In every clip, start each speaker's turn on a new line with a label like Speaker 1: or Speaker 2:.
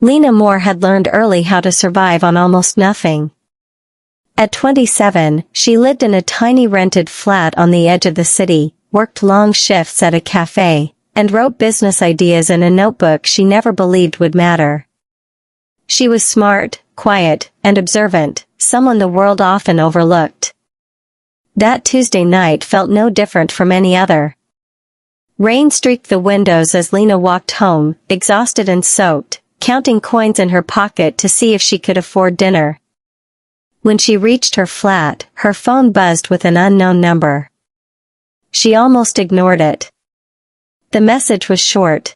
Speaker 1: Lena Moore had learned early how to survive on almost nothing. At 27, she lived in a tiny rented flat on the edge of the city, worked long shifts at a cafe, and wrote business ideas in a notebook she never believed would matter. She was smart, quiet, and observant, someone the world often overlooked. That Tuesday night felt no different from any other. Rain streaked the windows as Lena walked home, exhausted and soaked, counting coins in her pocket to see if she could afford dinner. When she reached her flat, her phone buzzed with an unknown number. She almost ignored it. The message was short.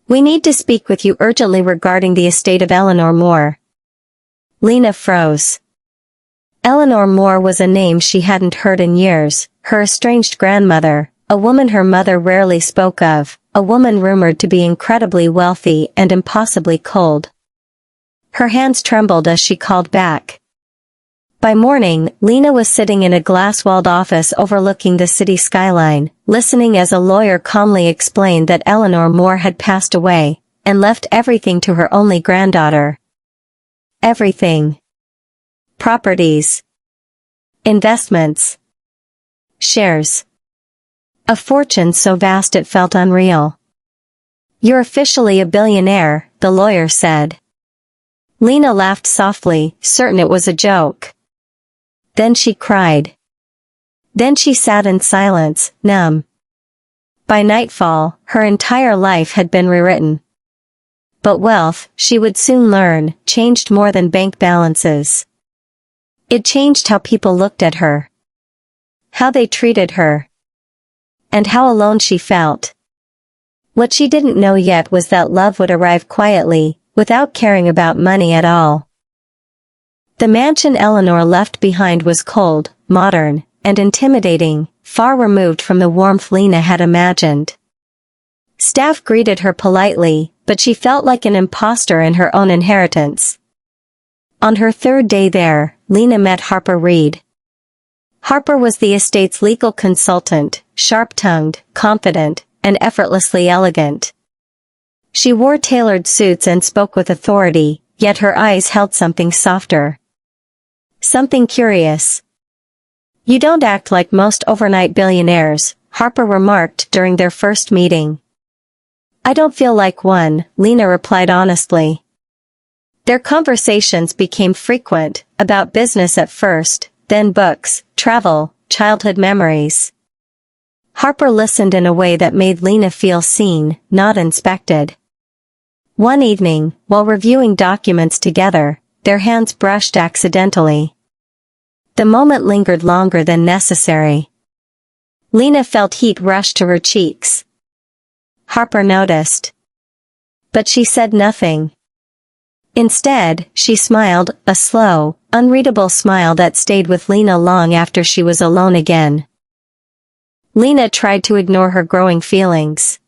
Speaker 1: "We need to speak with you urgently regarding the estate of Eleanor Moore." Lena froze. Eleanor Moore was a name she hadn't heard in years, her estranged grandmother, a woman her mother rarely spoke of, a woman rumored to be incredibly wealthy and impossibly cold. Her hands trembled as she called back. By morning, Lena was sitting in a glass-walled office overlooking the city skyline, listening as a lawyer calmly explained that Eleanor Moore had passed away, and left everything to her only granddaughter. Everything. Properties. Investments. Shares. A fortune so vast it felt unreal. "You're officially a billionaire," the lawyer said. Lena laughed softly, certain it was a joke. Then she cried. Then she sat in silence, numb. By nightfall, her entire life had been rewritten. But wealth, she would soon learn, changed more than bank balances. It changed how people looked at her. How they treated her. And how alone she felt. What she didn't know yet was that love would arrive quietly, without caring about money at all. The mansion Eleanor left behind was cold, modern, and intimidating, far removed from the warmth Lena had imagined. Staff greeted her politely, but she felt like an imposter in her own inheritance. On her third day there, Lena met Harper Reed. Harper was the estate's legal consultant, sharp-tongued, confident, and effortlessly elegant. She wore tailored suits and spoke with authority, yet her eyes held something softer. Something curious. "You don't act like most overnight billionaires," Harper remarked during their first meeting. "I don't feel like one," Lena replied honestly. Their conversations became frequent, about business at first, then books, travel, childhood memories. Harper listened in a way that made Lena feel seen, not inspected. One evening, while reviewing documents together, their hands brushed accidentally. The moment lingered longer than necessary. Lena felt heat rush to her cheeks. Harper noticed. But she said nothing. Instead, she smiled, a slow, unreadable smile that stayed with Lena long after she was alone again. Lena tried to ignore her growing feelings.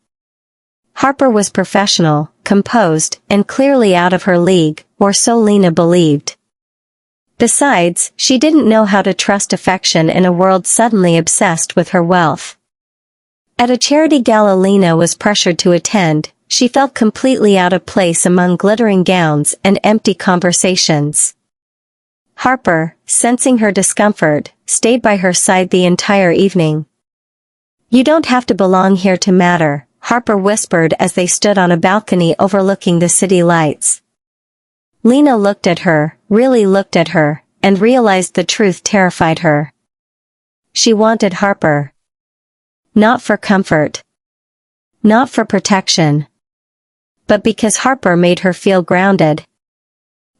Speaker 1: Harper was professional, composed, and clearly out of her league, or so Lena believed. Besides, she didn't know how to trust affection in a world suddenly obsessed with her wealth. At a charity gala Lena was pressured to attend, she felt completely out of place among glittering gowns and empty conversations. Harper, sensing her discomfort, stayed by her side the entire evening. "You don't have to belong here to matter," Harper whispered as they stood on a balcony overlooking the city lights. Lena looked at her, really looked at her, and realized the truth terrified her. She wanted Harper. Not for comfort. Not for protection. But because Harper made her feel grounded.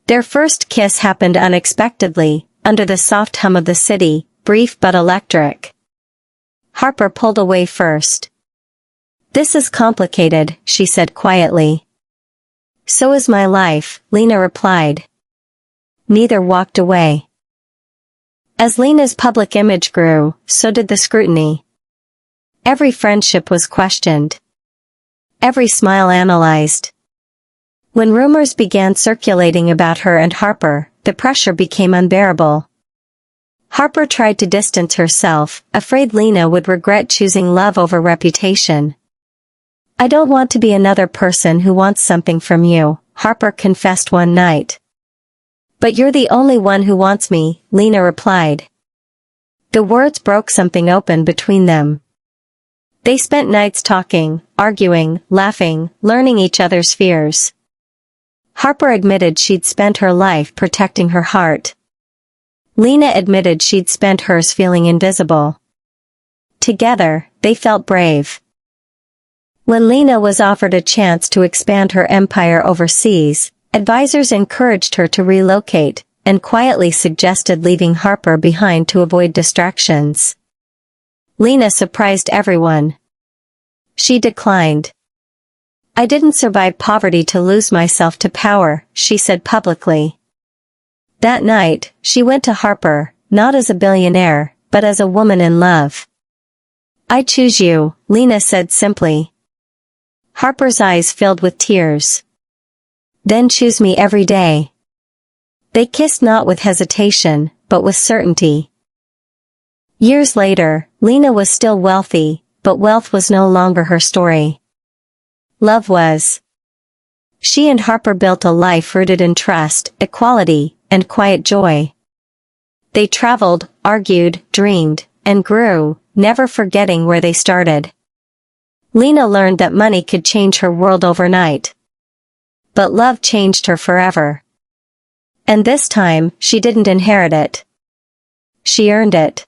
Speaker 1: Their first kiss happened unexpectedly, under the soft hum of the city, brief but electric. Harper pulled away first. "This is complicated," she said quietly. "So is my life," Lena replied. Neither walked away. As Lena's public image grew, so did the scrutiny. Every friendship was questioned. Every smile analyzed. When rumors began circulating about her and Harper, the pressure became unbearable. Harper tried to distance herself, afraid Lena would regret choosing love over reputation. "I don't want to be another person who wants something from you," Harper confessed one night. "But you're the only one who wants me," Lena replied. The words broke something open between them. They spent nights talking, arguing, laughing, learning each other's fears. Harper admitted she'd spent her life protecting her heart. Lena admitted she'd spent hers feeling invisible. Together, they felt brave. When Lena was offered a chance to expand her empire overseas, advisors encouraged her to relocate, and quietly suggested leaving Harper behind to avoid distractions. Lena surprised everyone. She declined. "I didn't survive poverty to lose myself to power," she said publicly. That night, she went to Harper, not as a billionaire, but as a woman in love. "I choose you," Lena said simply. Harper's eyes filled with tears. "Then choose me every day." They kissed not with hesitation, but with certainty. Years later, Lena was still wealthy, but wealth was no longer her story. Love was. She and Harper built a life rooted in trust, equality, and quiet joy. They traveled, argued, dreamed, and grew, never forgetting where they started. Lena learned that money could change her world overnight. But love changed her forever. And this time, she didn't inherit it. She earned it.